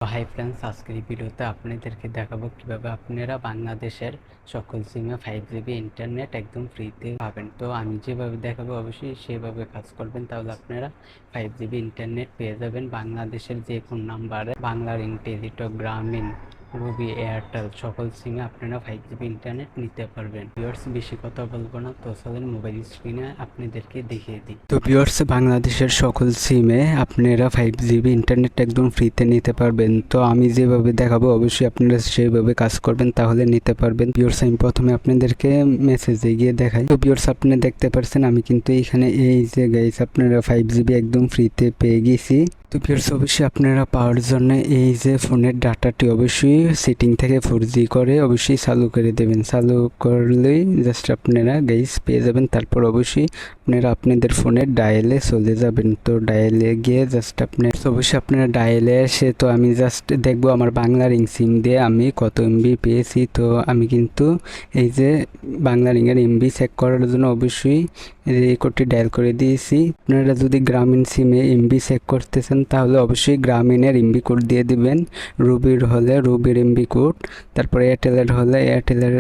Hi friends, আজকের এই ভিডিওতে আপনাদেরকে দেখাবো কিভাবে আপনারা বাংলাদেশের সকল সিমে 5 জিবি ইন্টারনেট একদম ফ্রিতে পাবেন। তো আমি যেভাবে দেখাবো অবশ্যই সেভাবে কাজ করবেন, তাহলে আপনারা 5 জিবি ইন্টারনেট পেয়ে যাবেন বাংলাদেশের যে কোনো নাম্বারে। বাংলা রিং, টেলিটক, গ্রামীণ, রবি, এয়ারটেল সকল সিমে আপনারা 5 জিবি ইন্টারনেট নিতে পারবেন। ভিউয়ার্স, বেশি কথা বলবো না, তো চলেন মোবাইল স্ক্রিনে আপনাদেরকে দেখিয়ে দিই। তো ভিউয়ার্স, বাংলাদেশের সকল সিমে আপনারা 5 জিবি ইন্টারনেট একদম ফ্রিতে নিতে পারবেন। তো আমি যেভাবে দেখাবো অবশ্যই আপনারা সেইভাবে কাজ করবেন, তাহলে নিতে পারবেন। ভিউয়ার্স, আমি প্রথমে আপনাদেরকে মেসেজে গিয়ে দেখাই। তো ভিউয়ার্স, আপনি দেখতে পাচ্ছেন আমি কিন্তু এখানে এই যে গাইস আপনারা 5 জিবি একদম ফ্রিতে পেয়ে গেছি। তো ভিউয়ার্স, অবশ্যই আপনারা পাওয়ার জন্য এই যে ফোনের ডাটাটি অবশ্যই সেটিং থেকে 4G করে অবশ্যই চালু করে দেবেন। চালু করলেই জাস্ট আপনারা গাইস পেয়ে যাবেন। তারপর অবশ্যই আপনারা আপনাদের ফোনের ডায়ালে চলে যাবেন। তো ডায়ালে গিয়ে জাস্ট অবশ্যই আপনারা ডায়ালে এসে, তো আমি জাস্ট দেখবো আমার বাংলা রিং সিম দিয়ে আমি কত এমবি পেয়েছি। তো আমি কিন্তু এই যে বাংলা রিংয়ের এমবি চেক করার জন্য অবশ্যই এই কোডটি ডায়াল করে দিয়েছি। আপনারা যদি গ্রামীণ সিমে এমবি চেক করতেছেন তাহলে অবশ্যই গ্রামীণের এমবি কোড দিয়ে দিবেন। রুবির হলে রুবির এমবি কোড, তারপর এয়ারটেলের হলে এয়ারটেলের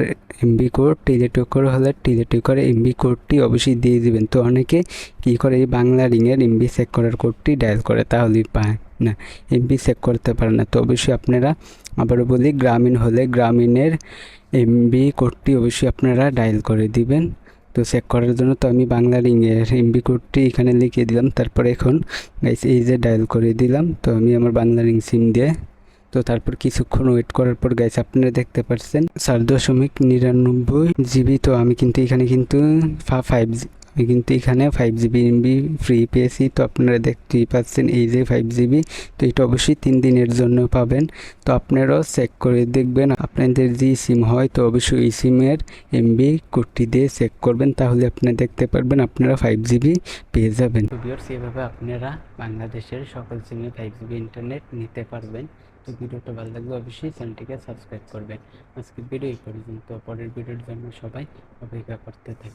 এমবি কোড, টেলিটকের হলে টেলিটকের এমবি কোডটি অবশ্যই দিয়ে দিবেন। তো অনেকে কী করে, এই বাংলা রিংয়ের এমবি চেক করার কোডটি ডায়াল করে, তাহলেই পায় না, এমবি চেক করতে পারে না। তো অবশ্যই আপনারা, আবারও বলি, গ্রামীণ হলে গ্রামীণের এমবি কোডটি অবশ্যই আপনারা ডায়াল করে দিবেন। তো চেক করার জন্য তো আমি বাংলা রিংয়ের এমবি কোডটি এখানে লিখে দিলাম। তারপর এখন গাইস এই যে ডায়াল করে দিলাম। তো আমি আমার বাংলা রিং সিম দিয়ে, তো তারপর কিছুক্ষণ ওয়েট করার পর গাইস আপনারা দেখতে পাচ্ছেন 4.99 জিবি। তো আমি কিন্তু এখানে কিন্তু 5G, আমি কিন্তু এখানে 5 জিবি এমবি ফ্রি পেয়েছি। তো আপনারা দেখতেই পাচ্ছেন এই যে 5 জিবি। তো এটা অবশ্যই 3 দিনের জন্য পাবেন। তো আপনারাও চেক করে দেখবেন আপনাদের যে সিম হয়, তো অবশ্যই এই সিমের এমবি কোডটি দিয়ে চেক করবেন, তাহলে আপনারা দেখতে পারবেন আপনারা 5 জিবি পেয়ে যাবেন। তো ভিউয়ার্স, এভাবে আপনারা বাংলাদেশের সকল সিমে 5 জিবি ইন্টারনেট নিতে পারবেন। তো ভিডিওটা ভালো লাগলে অবশ্যই চ্যানেলটিকে সাবস্ক্রাইব করবেন। আজকের ভিডিও এই পর্যন্ত, পরের ভিডিওর জন্য সবাই অপেক্ষা করতে থাকবেন।